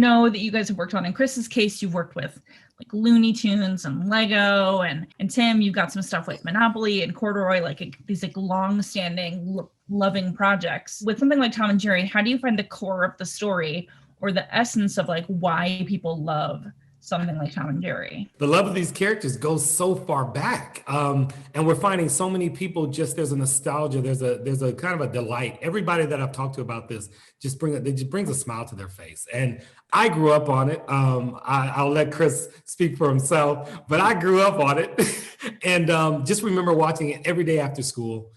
know that you guys have worked on, in Chris's case, you've worked with like Looney Tunes and Lego, and Tim, you've got some stuff like Monopoly and Corduroy, like these like long-standing, loving projects. With something like Tom and Jerry, how do you find the core of the story or the essence of like why people love something like Tom and Jerry? The love of these characters goes so far back. And we're finding so many people, just there's a nostalgia, there's a kind of a delight. Everybody that I've talked to about this just brings a smile to their face. And I grew up on it. I'll let Chris speak for himself, but I grew up on it and just remember watching it every day after school.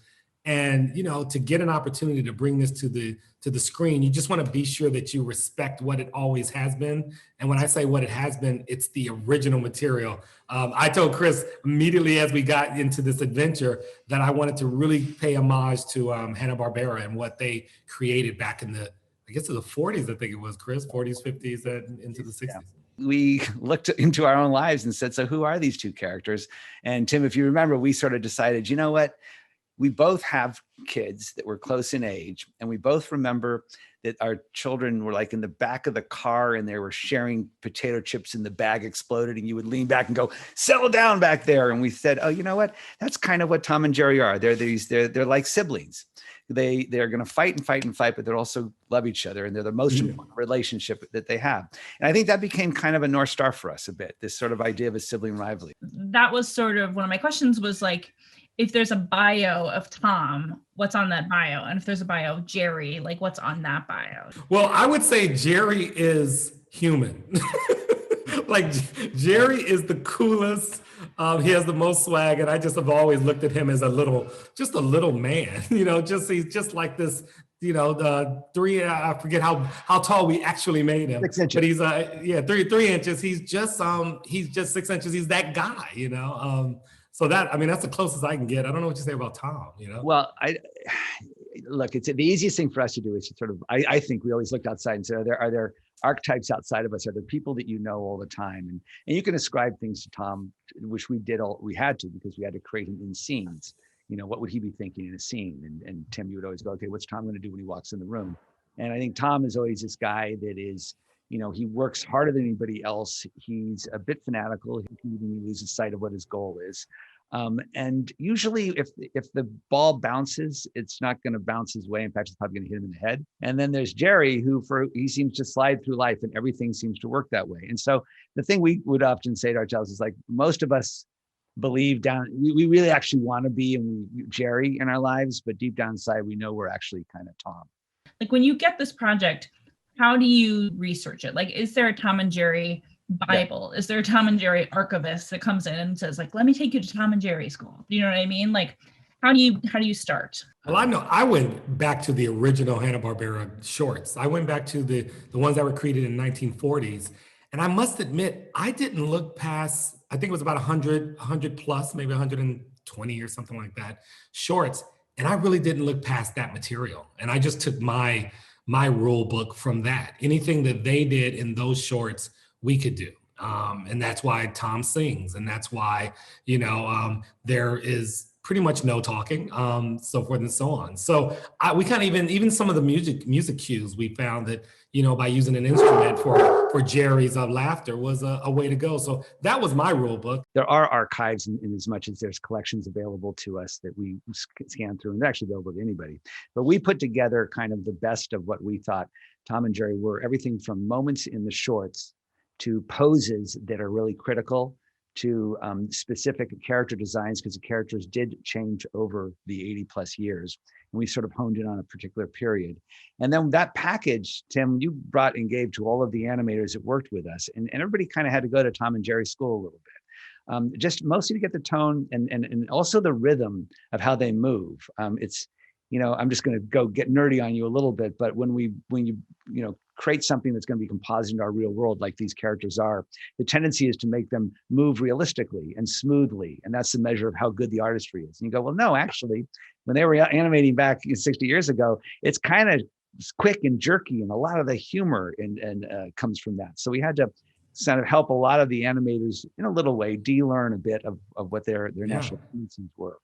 And, you know, to get an opportunity to bring this to the screen, you just want to be sure that you respect what it always has been. And when I say what it has been, it's the original material. I told Chris immediately as we got into this adventure that I wanted to really pay homage to Hanna-Barbera and what they created back in the 40s, I think it was, Chris, 40s, 50s, and into the 60s. Yeah. We looked into our own lives and said, so who are these two characters? And Tim, if you remember, we sort of decided, you know what? We both have kids that were close in age, and we both remember that our children were like in the back of the car and they were sharing potato chips and the bag exploded and you would lean back and go, settle down back there. And we said, oh, you know what? That's kind of what Tom and Jerry are. They're like siblings. They're going to fight and fight and fight, but they're also love each other. And they're the most important relationship that they have. And I think that became kind of a North Star for us a bit, this sort of idea of a sibling rivalry. That was sort of one of my questions was like, if there's a bio of Tom, what's on that bio? And if there's a bio of Jerry, like what's on that bio? Well, I would say Jerry is human. Like Jerry is the coolest. He has the most swag. And I just have always looked at him as a little man, you know, he's just like this, you know, I forget how tall we actually made him. 6 inches. But he's 3 inches. He's just 6 inches. He's that guy, you know? So that's the closest I can get. I don't know what you say about Tom, you know? Well, look, it's the easiest thing for us to do is to sort of, I think we always looked outside and said, are there archetypes outside of us? Are there people that you know all the time? And you can ascribe things to Tom, which we had to, because we had to create him in scenes. You know, what would he be thinking in a scene? And Tim, you would always go, okay, what's Tom going to do when he walks in the room? And I think Tom is always this guy that is, you know, he works harder than anybody else. He's a bit fanatical. He can even lose sight of what his goal is. And usually if the ball bounces, it's not going to bounce his way. In fact, it's probably going to hit him in the head. And then there's Jerry, he seems to slide through life and everything seems to work that way. And so the thing we would often say to ourselves is like, most of us believe we really actually want to be Jerry in our lives, but deep down inside, we know we're actually kind of Tom. Like when you get this project, how do you research it? Like, is there a Tom and Jerry Bible? Yeah. Is there a Tom and Jerry archivist that comes in and says like, let me take you to Tom and Jerry school? You know what I mean? Like, how do you start? Well, I know I went back to the original Hanna-Barbera shorts. I went back to the ones that were created in the 1940s. And I must admit, I didn't look past, I think it was about 100 plus, maybe 120 or something like that, shorts. And I really didn't look past that material. And I just took my rule book from that. Anything that they did in those shorts, we could do. And that's why Tom sings. And that's why, you know, there is pretty much no talking, so forth and so on. So we kind of even some of the music cues, we found that, you know, by using an instrument for Jerry's laughter was a way to go. So that was my rule book. There are archives in as much as there's collections available to us that we scan through, and they're actually available to anybody. But we put together kind of the best of what we thought Tom and Jerry were, everything from moments in the shorts to poses that are really critical, to specific character designs, because the characters did change over the 80 plus years. And we sort of honed in on a particular period. And then that package, Tim, you brought and gave to all of the animators that worked with us. And everybody kind of had to go to Tom and Jerry school a little bit. Just mostly to get the tone and also the rhythm of how they move. It's, you know, I'm just going to go get nerdy on you a little bit, but when you create something that's going to be composited into our real world, like these characters are, the tendency is to make them move realistically and smoothly. And that's the measure of how good the artistry is. And you go, well, no, actually, when they were animating back 60 years ago, it's kind of quick and jerky, and a lot of the humor and comes from that. So we had to kind of help a lot of the animators in a little way de-learn a bit of what their natural tendencies were.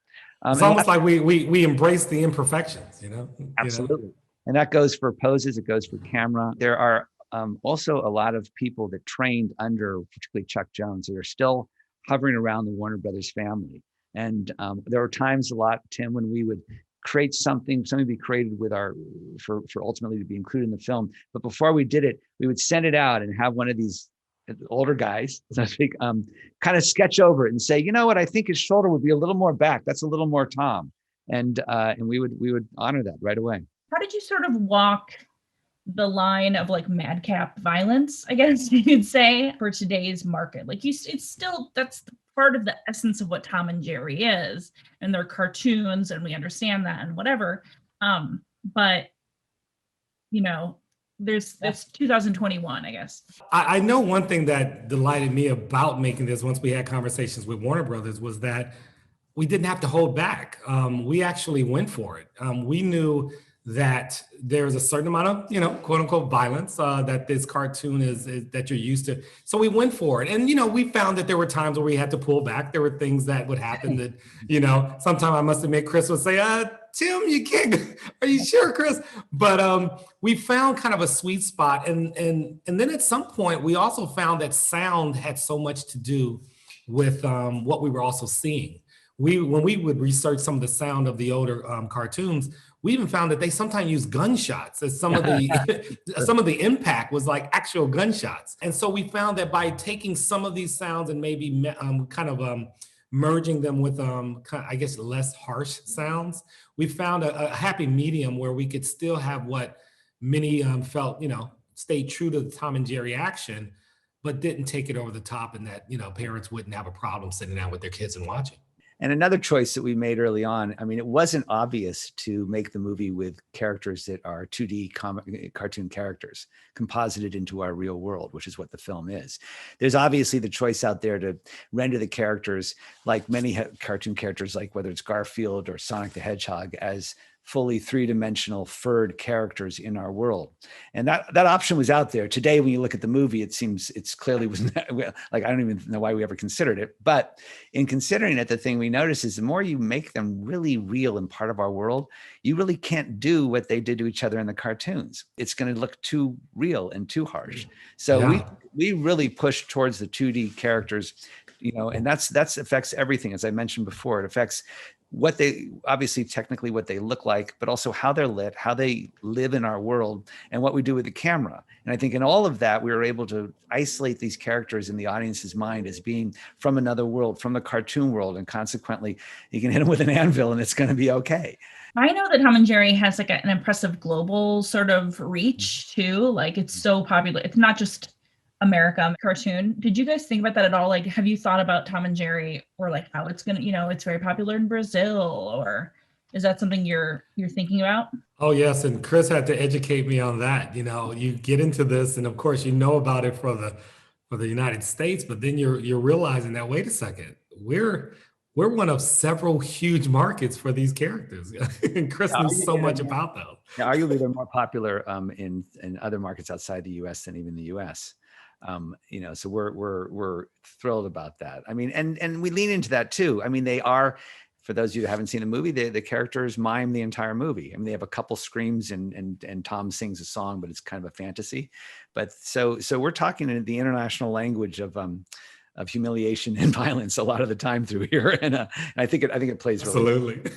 It's almost like we embrace the imperfections, you know? Absolutely. You know? And that goes for poses, it goes for camera. There are also a lot of people that trained under particularly Chuck Jones that are still hovering around the Warner Brothers family. And there were times a lot, Tim, when we would create something be created with for ultimately to be included in the film. But before we did it, we would send it out and have one of these older guys, so to speak, kind of sketch over it and say, you know what, I think his shoulder would be a little more back. That's a little more Tom. And we would honor that right away. How did you sort of walk the line of like madcap violence, I guess you could say, for today's market? Like it's still, that's part of the essence of what Tom and Jerry is, and they're cartoons, and we understand that and whatever. But you know, that's 2021, I guess. I know one thing that delighted me about making this, once we had conversations with Warner Brothers, was that we didn't have to hold back. We actually went for it. We knew that there's a certain amount of, quote unquote, violence that this cartoon is that you're used to. So we went for it. And, we found that there were times where we had to pull back. There were things that would happen that, sometime I must admit, Chris would say, Tim, you can't, are you sure, Chris? But we found kind of a sweet spot. And then at some point, we also found that sound had so much to do with what we were also seeing. When we would research some of the sound of the older cartoons, we even found that they sometimes use gunshots as some of the impact was like actual gunshots. And so we found that by taking some of these sounds and maybe merging them with, I guess, less harsh sounds, we found a happy medium where we could still have what many felt, stayed true to the Tom and Jerry action, but didn't take it over the top, and that, parents wouldn't have a problem sitting down with their kids and watching. And another choice that we made early on, I mean, it wasn't obvious to make the movie with characters that are 2D cartoon characters composited into our real world, which is what the film is. There's obviously the choice out there to render the characters like many cartoon characters, like whether it's Garfield or Sonic the Hedgehog, as fully three-dimensional furred characters in our world. And that option was out there. Today, when you look at the movie, it seems it's clearly wasn't like, I don't even know why we ever considered it. But in considering it, the thing we notice is the more you make them really real and part of our world, you really can't do what they did to each other in the cartoons. It's going to look too real and too harsh. So we really push towards the 2D characters, and that's affects everything. As I mentioned before, it affects what they obviously technically what they look like, but also how they're lit, how they live in our world, and what we do with the camera. And I think in all of that, we were able to isolate these characters in the audience's mind as being from another world, from the cartoon world. And consequently, you can hit them with an anvil and it's going to be okay. I know that Tom and Jerry has like an impressive global sort of reach too. Like it's so popular. It's not just America cartoon. Did you guys think about that at all? Like, have you thought about Tom and Jerry, or like how it's gonna, it's very popular in Brazil, or is that something you're thinking about? Oh yes, and Chris had to educate me on that. You get into this, and of course you know about it for the United States, but then you're realizing that, wait a second, we're one of several huge markets for these characters. And Chris knows so much about those. Yeah, arguably they're more popular in other markets outside the US than even the US. So we're thrilled about that. I mean, and we lean into that too. I mean, they are, for those of you who haven't seen the movie, the characters mime the entire movie. I mean, they have a couple screams and Tom sings a song, but it's kind of a fantasy. But so we're talking in the international language of humiliation and violence a lot of the time through here, and I think it plays really well. Absolutely.